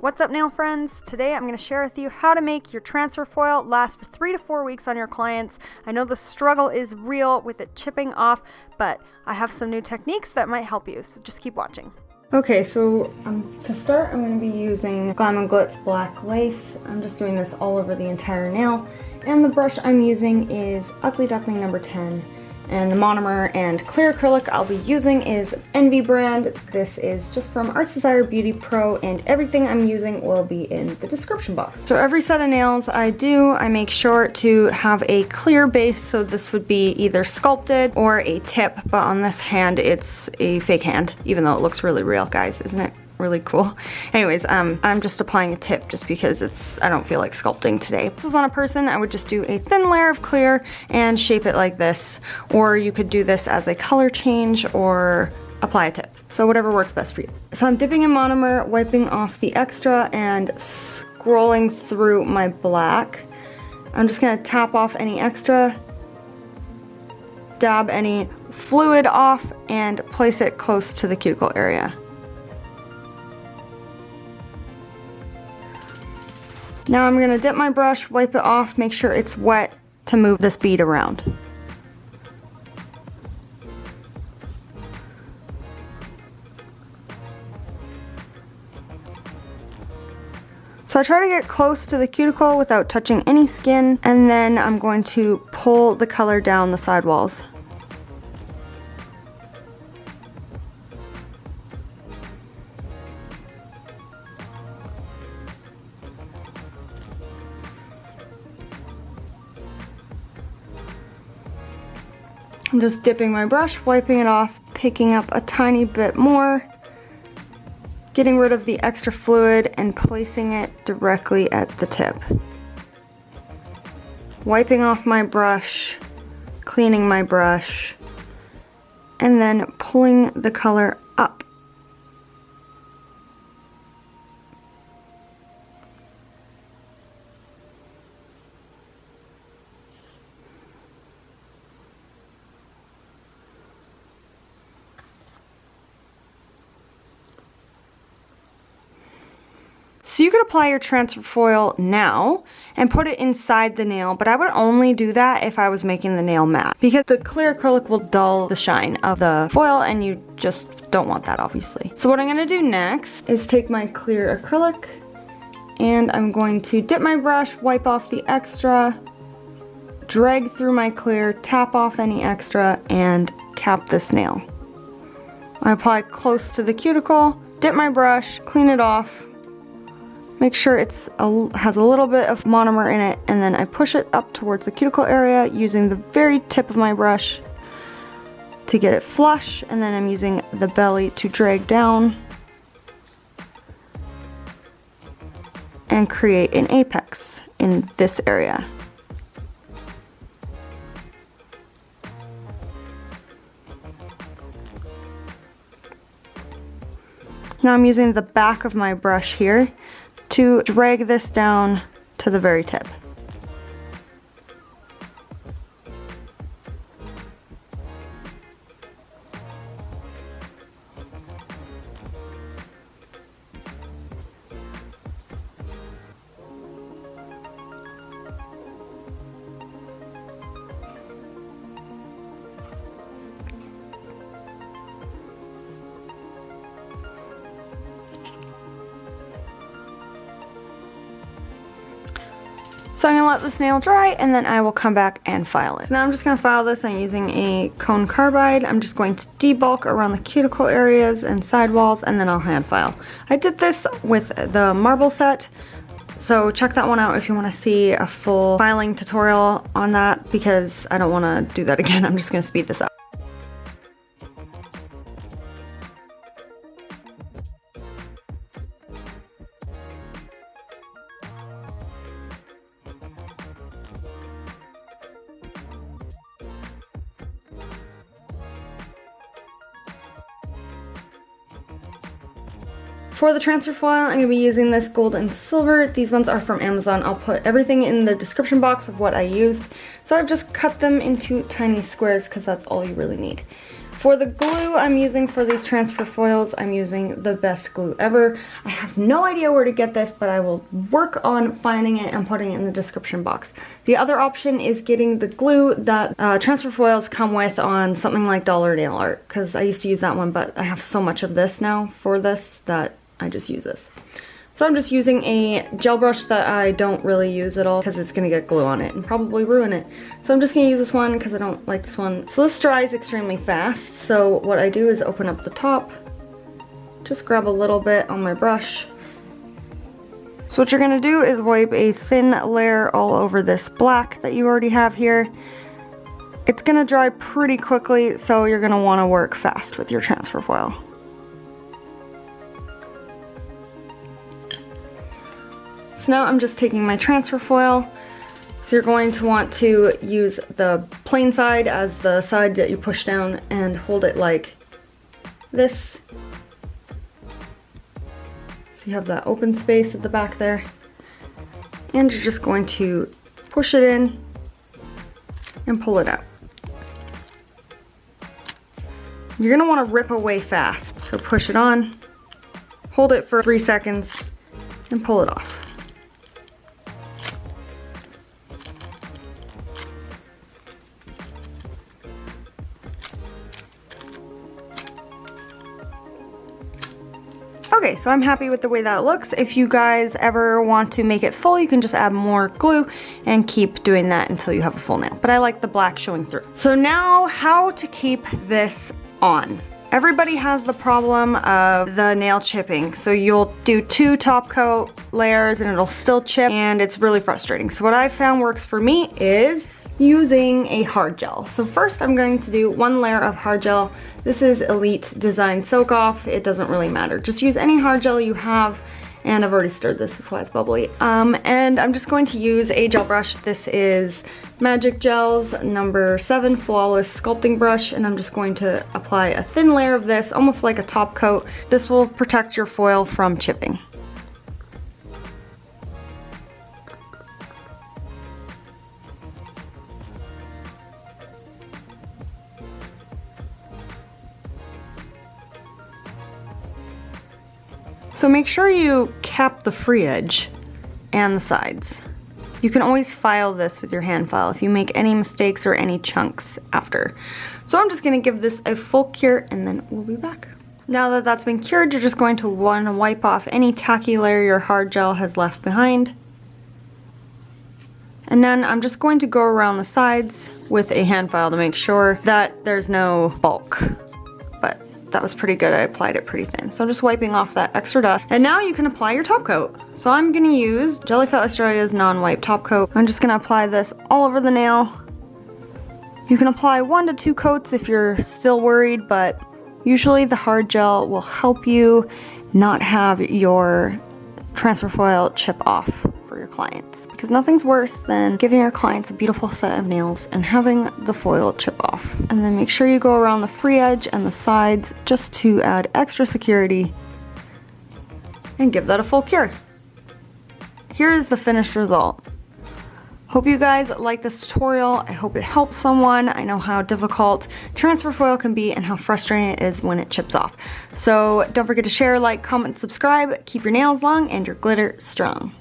What's up, nail friends? Today I'm going to share with you how to make your transfer foil last for 3 to 4 weeks on your clients. I know the struggle is real with it chipping off, but I have some new techniques that might help you, so just keep watching. Okay, so to start, I'm going to be using GLAM and GLITS black lace. I'm just doing this all over the entire nail. And the brush I'm using is Ugly Duckling number 10. And the monomer and clear acrylic I'll be using is Envy brand. This is just from Arts Desire Beauty Pro, and everything I'm using will be in the description box. So every set of nails I do, I make sure to have a clear base, so this would be either sculpted or a tip, but on this hand it's a fake hand, even though it looks really real, guys. Isn't it really cool? Anyways, I'm just applying a tip just because I don't feel like sculpting today. If this was on a person, I would just do a thin layer of clear and shape it like this, or you could do this as a color change or apply a tip. So whatever works best for you. So I'm dipping in monomer, wiping off the extra and scrolling through my black. I'm just gonna tap off any extra, dab any fluid off, and place it close to the cuticle area. Now I'm going to dip my brush, wipe it off, make sure it's wet to move this bead around. So I try to get close to the cuticle without touching any skin, and then I'm going to pull the color down the sidewalls. I'm just dipping my brush, wiping it off, picking up a tiny bit more, getting rid of the extra fluid and placing it directly at the tip. Wiping off my brush, cleaning my brush, and then pulling the color up. So you could apply your transfer foil now and put it inside the nail, but I would only do that if I was making the nail matte, because the clear acrylic will dull the shine of the foil and you just don't want that, obviously. So what I'm going to do next is take my clear acrylic and I'm going to dip my brush, wipe off the extra, drag through my clear, tap off any extra, and cap this nail. I apply close to the cuticle, dip my brush, clean it off, make sure it has a little bit of monomer in it, and then I push it up towards the cuticle area using the very tip of my brush to get it flush, and then I'm using the belly to drag down and create an apex in this area. Now I'm using the back of my brush here to drag this down to the very tip. So I'm going to let this nail dry and then I will come back and file it. So now I'm just going to file this. I'm using a cone carbide. I'm just going to debulk around the cuticle areas and sidewalls, and then I'll hand file. I did this with the marble set, so check that one out if you want to see a full filing tutorial on that, because I don't want to do that again. I'm just going to speed this up. For the transfer foil, I'm going to be using this gold and silver. These ones are from Amazon. I'll put everything in the description box of what I used. So I've just cut them into tiny squares because that's all you really need. For the glue I'm using for these transfer foils, I'm using the best glue ever. I have no idea where to get this, but I will work on finding it and putting it in the description box. The other option is getting the glue that transfer foils come with on something like Dollar Nail Art, because I used to use that one, but I have so much of this now for this that I just use this. So I'm just using a gel brush that I don't really use at all because it's gonna get glue on it and probably ruin it. So I'm just gonna use this one because I don't like this one. So this dries extremely fast. So what I do is open up the top, just grab a little bit on my brush. So what you're gonna do is wipe a thin layer all over this black that you already have here. It's gonna dry pretty quickly, so you're gonna wanna work fast with your transfer foil. So now I'm just taking my transfer foil. So you're going to want to use the plain side as the side that you push down and hold it like this. So you have that open space at the back there. And you're just going to push it in and pull it out. You're gonna wanna rip away fast. So push it on, hold it for 3 seconds, and pull it off. Okay, so I'm happy with the way that looks. If you guys ever want to make it full, you can just add more glue and keep doing that until you have a full nail. But I like the black showing through. So now, how to keep this on. Everybody has the problem of the nail chipping. So you'll do 2 top coat layers and it'll still chip, and it's really frustrating. So what I found works for me is using a hard gel. So first I'm going to do 1 layer of hard gel. This is Elite Design Soak Off. It doesn't really matter. Just use any hard gel you have, and I've already stirred this, that's why it's bubbly. And I'm just going to use a gel brush. This is Magic Gel's number 7 Flawless Sculpting Brush, and I'm just going to apply a thin layer of this, almost like a top coat. This will protect your foil from chipping. So make sure you cap the free edge and the sides. You can always file this with your hand file if you make any mistakes or any chunks after. So I'm just gonna give this a full cure and then we'll be back. Now that that's been cured, you're just going to want to wipe off any tacky layer your hard gel has left behind. And then I'm just going to go around the sides with a hand file to make sure that there's no bulk. But that was pretty good. I applied it pretty thin. So I'm just wiping off that extra dust. And now you can apply your top coat. So I'm gonna use Jellyfit Australia's non-wipe top coat. I'm just gonna apply this all over the nail. You can apply 1 to 2 coats if you're still worried, but usually the hard gel will help you not have your transfer foil chip off for your clients, because nothing's worse than giving your clients a beautiful set of nails and having the foil chip off. And then make sure you go around the free edge and the sides just to add extra security and give that a full cure. Here is the finished result. Hope you guys like this tutorial. I hope it helps someone. I know how difficult transfer foil can be and how frustrating it is when it chips off. So don't forget to share, like, comment, subscribe. Keep your nails long and your glitter strong.